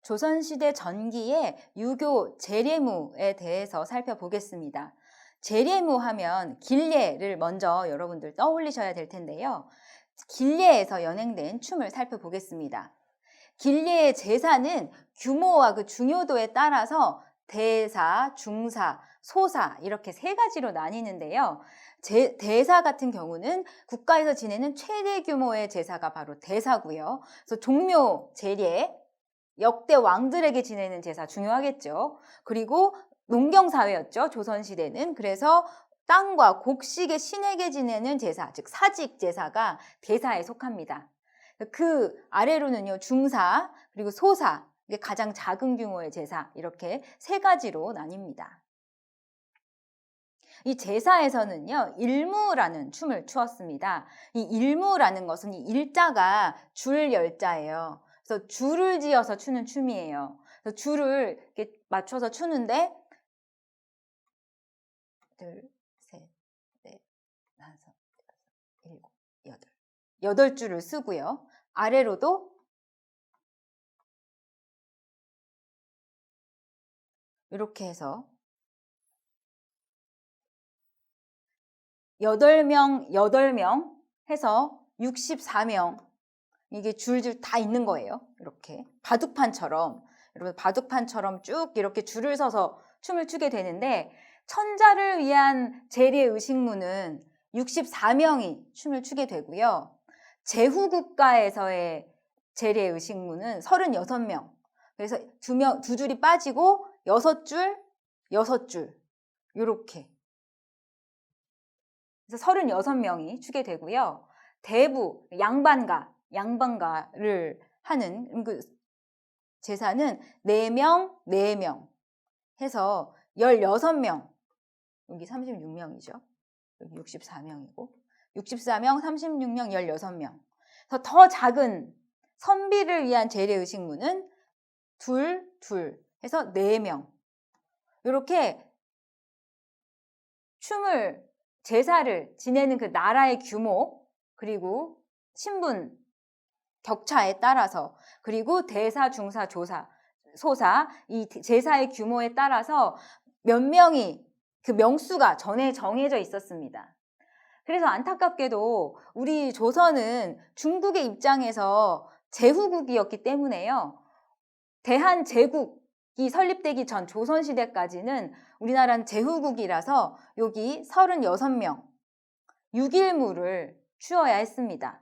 조선시대 전기의 유교 제례무에 대해서 살펴보겠습니다. 제례무 하면 길례를 먼저 여러분들 떠올리셔야 될 텐데요. 길례에서 연행된 춤을 살펴보겠습니다. 길례의 제사는 규모와 그 중요도에 따라서 대사, 중사, 소사 이렇게 세 가지로 나뉘는데요. 대사 같은 경우는 국가에서 지내는 최대 규모의 제사가 바로 대사고요. 그래서 종묘 제례, 역대 왕들에게 지내는 제사 중요하겠죠. 그리고 농경사회였죠, 조선시대는. 그래서 땅과 곡식의 신에게 지내는 제사, 즉 사직 제사가 대사에 속합니다. 그 아래로는요, 중사, 그리고 소사, 이게 가장 작은 규모의 제사, 이렇게 세 가지로 나뉩니다. 이 제사에서는요, 일무라는 춤을 추었습니다. 이 일무라는 것은 이 일자가 줄 열자예요. 그래서 줄을 지어서 추는 춤이에요. 그래서 줄을 이렇게 맞춰서 추는데 둘, 셋, 넷, 다섯, 일곱, 여덟 줄을 쓰고요. 아래로도 이렇게 해서 8명 해서 64명 이게 줄줄 다 있는 거예요. 이렇게 바둑판처럼 여러분 바둑판처럼 쭉 이렇게 줄을 서서 춤을 추게 되는데 천자를 위한 제례의식무는 64명이 춤을 추게 되고요. 제후국가에서의 제례의식무는 36명. 그래서 두 줄이 빠지고 6줄 이렇게. 그래서 36명이 추게 되고요. 대부, 양반가를 하는 그 제사는 4명 해서 16명. 여기 36명이죠. 여기 64명이고. 64명, 36명, 16명. 그래서 더 작은 선비를 위한 제례의식무는 둘 해서 4명. 이렇게 제사를 지내는 그 나라의 규모, 그리고 신분 격차에 따라서, 그리고 대사, 중사, 조사, 소사, 이 제사의 규모에 따라서 몇 명이 그 명수가 전에 정해져 있었습니다. 그래서 안타깝게도 우리 조선은 중국의 입장에서 제후국이었기 때문에요. 대한제국이 설립되기 전 조선시대까지는 우리나라는 제후국이라서 여기 36명, 6일무를 추어야 했습니다.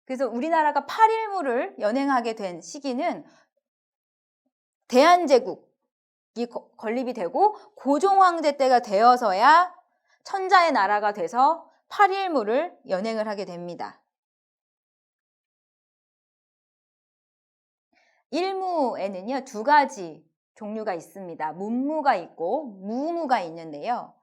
그래서 우리나라가 8일무를 연행하게 된 시기는 대한제국이 건립이 되고 고종황제 때가 되어서야 천자의 나라가 돼서 8일무를 연행을 하게 됩니다. 일무에는요, 2가지 종류가 있습니다. 문무가 있고 무무가 있는데요.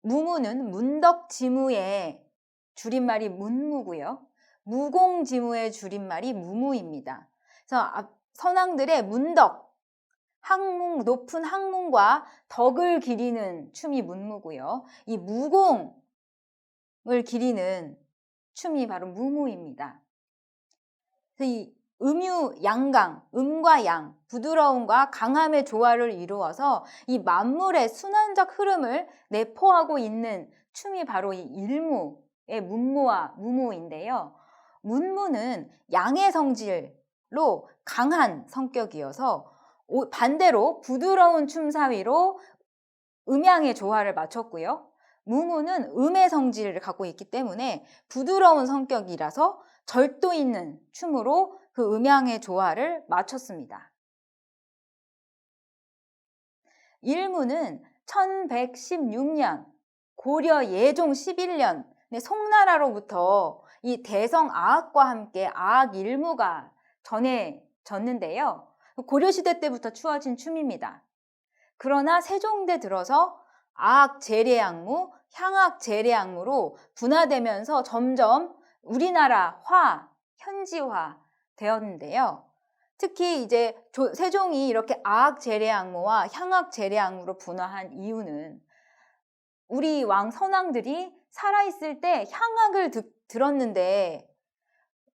무무는 문덕지무의 줄임말이 문무고요. 무공지무의 줄임말이 무무입니다. 그래서 선왕들의 문덕, 높은 학문과 덕을 기리는 춤이 문무고요. 이 무공을 기리는 춤이 바로 무무입니다. 그래서 이 음유양강, 음과 양, 부드러움과 강함의 조화를 이루어서 이 만물의 순환적 흐름을 내포하고 있는 춤이 바로 이 일무의 문무와 무무인데요. 문무는 양의 성질로 강한 성격이어서 반대로 부드러운 춤사위로 음양의 조화를 맞췄고요. 무무는 음의 성질을 갖고 있기 때문에 부드러운 성격이라서 절도 있는 춤으로 그 음양의 조화를 맞췄습니다. 일무는 1116년 고려 예종 11년 송나라로부터 이 대성 아학과 함께 아학 일무가 전해졌는데요. 고려시대 때부터 추어진 춤입니다. 그러나 세종대 들어서 아학 제례악무, 향악 제례악무로 분화되면서 점점 우리나라화, 현지화 되었는데요. 특히 이제 세종이 이렇게 아학 제례악무와 향악 제례악무로 분화한 이유는 우리 선왕들이 살아있을 때 향악을 들었는데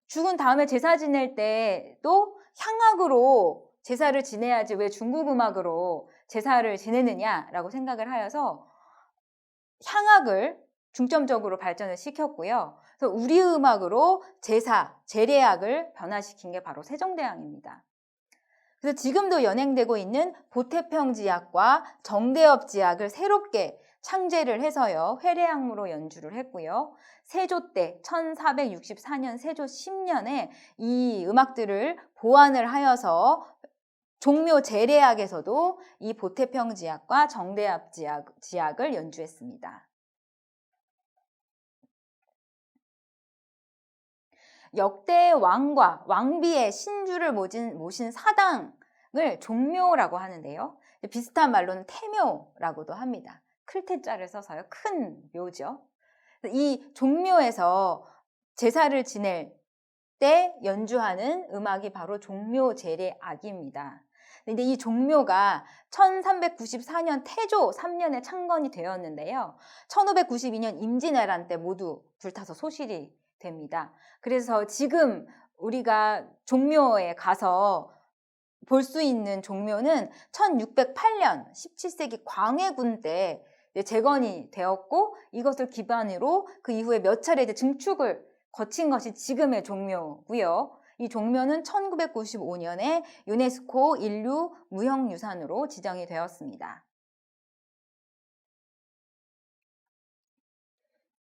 죽은 다음에 제사 지낼 때도 향악으로 제사를 지내야지 왜 중국 음악으로 제사를 지내느냐라고 생각을 하여서 향악을 중점적으로 발전을 시켰고요. 그래서 우리 음악으로 제사, 제례악을 변화시킨 게 바로 세종대왕입니다. 그래서 지금도 연행되고 있는 보태평지악과 정대업지악을 새롭게 창제를 해서요. 회례악무로 연주를 했고요. 세조 때 1464년 세조 10년에 이 음악들을 보완을 하여서 종묘 제례악에서도 이 보태평지악과 정대업지악을 연주했습니다. 역대 왕과 왕비의 신주를 모신 사당을 종묘라고 하는데요. 비슷한 말로는 태묘라고도 합니다. 클태자를 써서요. 큰 묘죠. 이 종묘에서 제사를 지낼 때 연주하는 음악이 바로 종묘 제례악입니다. 근데 이 종묘가 1394년 태조 3년에 창건이 되었는데요. 1592년 임진왜란 때 모두 불타서 소실이 됩니다. 그래서 지금 우리가 종묘에 가서 볼 수 있는 종묘는 1608년 17세기 광해군 때 재건이 되었고 이것을 기반으로 그 이후에 몇 차례 이제 증축을 거친 것이 지금의 종묘고요. 이 종묘는 1995년에 유네스코 인류 무형유산으로 지정이 되었습니다.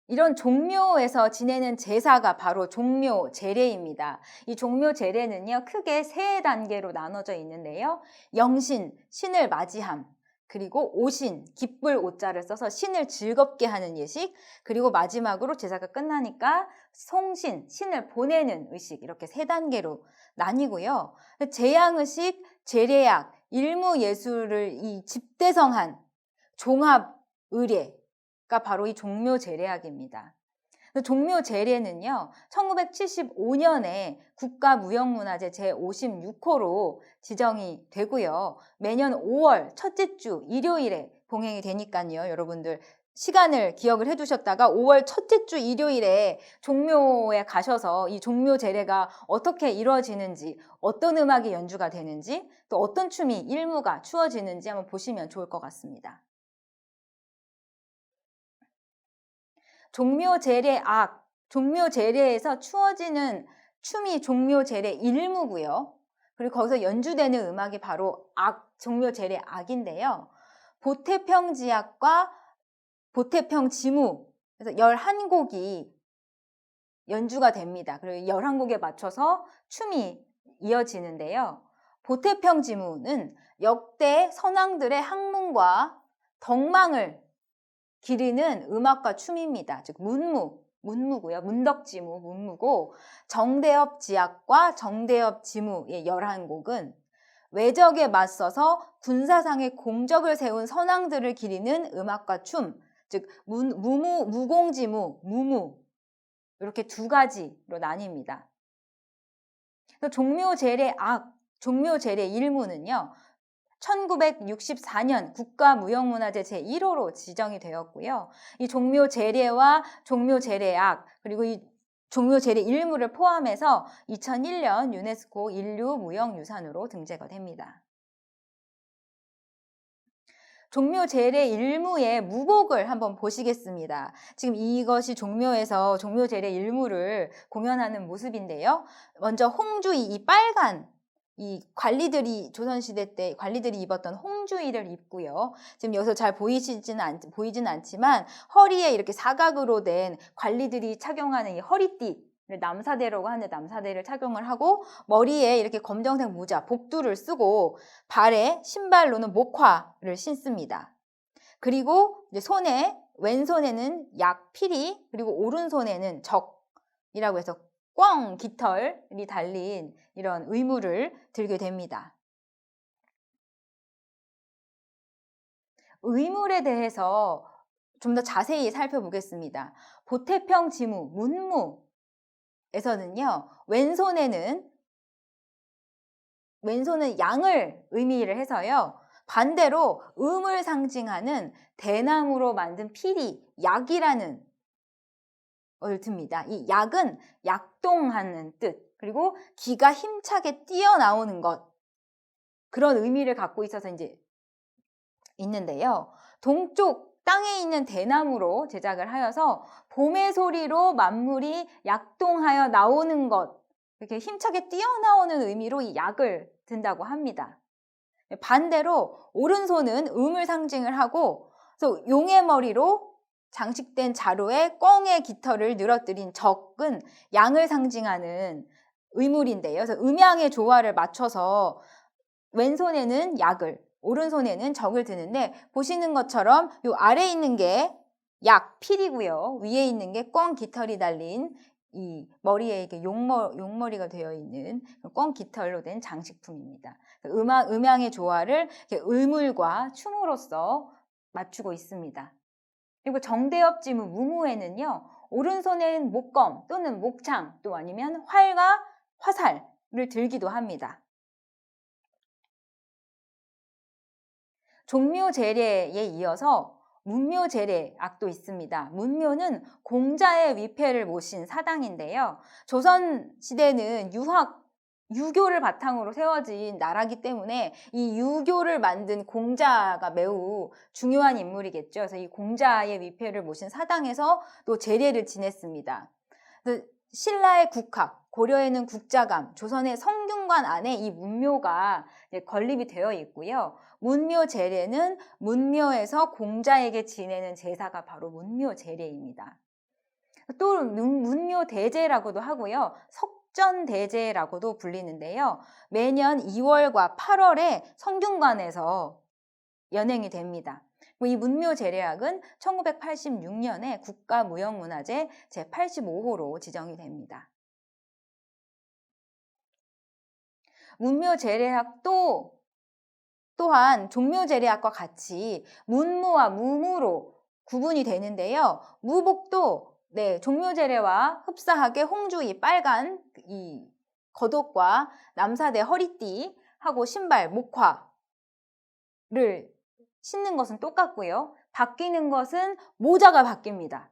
이런 종묘에서 지내는 제사가 바로 종묘 제례입니다. 이 종묘 제례는요, 크게 세 단계로 나눠져 있는데요. 영신, 신을 맞이함, 그리고 오신, 기쁠 오자를 써서 신을 즐겁게 하는 예식, 그리고 마지막으로 제사가 끝나니까 송신, 신을 보내는 의식, 이렇게 세 단계로 나뉘고요. 제양의식, 제례약, 일무예술을 이 집대성한 종합 의례, 가 바로 이 종묘 제례악입니다. 종묘 제례는요, 1975년에 국가무형문화재 제56호로 지정이 되고요. 매년 5월 첫째 주 일요일에 봉행이 되니까요. 여러분들 시간을 기억을 해두셨다가 5월 첫째 주 일요일에 종묘에 가셔서 이 종묘 제례가 어떻게 이루어지는지, 어떤 음악이 연주가 되는지, 또 어떤 춤이 일무가 추어지는지 한번 보시면 좋을 것 같습니다. 종묘 제례악, 종묘 제례에서 추어지는 춤이 종묘 제례 일무고요. 그리고 거기서 연주되는 음악이 바로 종묘 제례 악인데요. 보태평지악과 보태평지무, 그래서 11곡이 연주가 됩니다. 그리고 11곡에 맞춰서 춤이 이어지는데요. 보태평지무는 역대 선왕들의 학문과 덕망을 기리는 음악과 춤입니다. 즉 문무고요. 문덕지무, 문무고 정대업지악과 정대업지무의 11곡은 외적에 맞서서 군사상의 공적을 세운 선왕들을 기리는 음악과 춤, 즉 무공지무, 무무 이렇게 두 가지로 나뉩니다. 종묘 제례악, 종묘 제례 일무는요. 1964년 국가무형문화재 제1호로 지정이 되었고요. 이 종묘 제례와 종묘 제례악 그리고 이 종묘 제례 일무를 포함해서 2001년 유네스코 인류 무형유산으로 등재가 됩니다. 종묘 제례 일무의 무곡을 한번 보시겠습니다. 지금 이것이 종묘에서 종묘 제례 일무를 공연하는 모습인데요. 먼저 홍주이, 이 빨간 이 관리들이 조선시대 때 관리들이 입었던 홍주의를 입고요. 지금 여기서 잘 보이진 않지만 허리에 이렇게 사각으로 된 관리들이 착용하는 이 허리띠를 남사대라고 하는데 남사대를 착용을 하고 머리에 이렇게 검정색 모자, 복두를 쓰고 발에 신발로는 목화를 신습니다. 그리고 이제 왼손에는 약피리 그리고 오른손에는 적이라고 해서 꽝 깃털이 달린 이런 의무를 들게 됩니다. 의물에 대해서 좀 더 자세히 살펴보겠습니다. 보태평지무, 문무에서는요. 왼손은 양을 의미를 해서요. 반대로 음을 상징하는 대나무로 만든 피리, 약이라는 을 듭니다. 이 약은 약동하는 뜻. 그리고 기가 힘차게 뛰어나오는 것, 그런 의미를 갖고 있어서 이제 있는데요. 동쪽 땅에 있는 대나무로 제작을 하여서 봄의 소리로 만물이 약동하여 나오는 것, 이렇게 힘차게 뛰어나오는 의미로 이 약을 든다고 합니다. 반대로 오른손은 음을 상징을 하고, 그래서 용의 머리로 장식된 자루에 꿩의 깃털을 늘어뜨린 적은 양을 상징하는 의물인데요. 그래서 음양의 조화를 맞춰서 왼손에는 약을, 오른손에는 적을 드는데, 보시는 것처럼 요 아래에 있는 게 약, 필이고요. 위에 있는 게 꿩 깃털이 달린 이 머리에 이렇게 용머리가 되어 있는 꿩 깃털로 된 장식품입니다. 음양의 조화를 이렇게 의물과 춤으로써 맞추고 있습니다. 그리고 정대엽지무 무무에는요, 오른손에는 목검 또는 목창, 또 아니면 활과 화살을 들기도 합니다. 종묘제례에 이어서 문묘제례악도 있습니다. 문묘는 공자의 위패를 모신 사당인데요. 조선시대는 유교를 바탕으로 세워진 나라기 때문에 이 유교를 만든 공자가 매우 중요한 인물이겠죠. 그래서 이 공자의 위패를 모신 사당에서 또 제례를 지냈습니다. 신라의 국학, 고려에는 국자감, 조선의 성균관 안에 이 문묘가 건립이 되어 있고요. 문묘 제례는 문묘에서 공자에게 지내는 제사가 바로 문묘 제례입니다. 또 문묘 대제라고도 하고요. 석전 대제라고도 불리는데요. 매년 2월과 8월에 성균관에서 연행이 됩니다. 이 문묘 제례악은 1986년에 국가무형문화재 제85호로 지정이 됩니다. 문묘 제례악 또한 종묘 제례악과 같이 문무와 무무로 구분이 되는데요. 무복도 종묘 제례와 흡사하게 홍주 이 빨간 이 겉옷과 남사대 허리띠 하고 신발, 목화를 신는 것은 똑같고요. 바뀌는 것은 모자가 바뀝니다.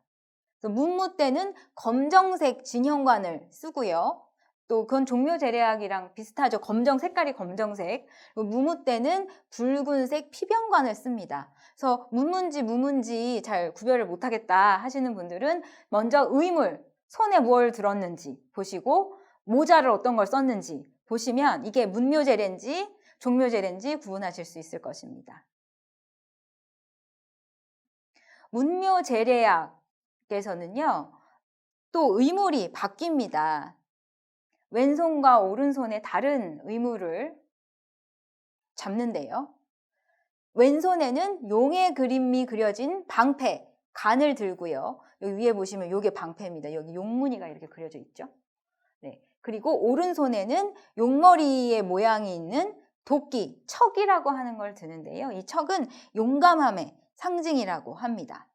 문무 때는 검정색 진형관을 쓰고요. 또 그건 종묘 제례악이랑 비슷하죠. 색깔이 검정색. 무무 때는 붉은색 피병관을 씁니다. 그래서 문문지 무문지 잘 구별을 못하겠다 하시는 분들은 먼저 의물, 손에 뭘 들었는지 보시고 모자를 어떤 걸 썼는지 보시면 이게 문묘 제례인지 종묘 제례인지 구분하실 수 있을 것입니다. 문묘 제례악에서는요, 또 의물이 바뀝니다. 왼손과 오른손에 다른 의물을 잡는데요. 왼손에는 용의 그림이 그려진 방패, 간을 들고요. 여기 위에 보시면 이게 방패입니다. 여기 용무늬가 이렇게 그려져 있죠. 네. 그리고 오른손에는 용머리의 모양이 있는 도끼, 척이라고 하는 걸 드는데요. 이 척은 용감함의 상징이라고 합니다.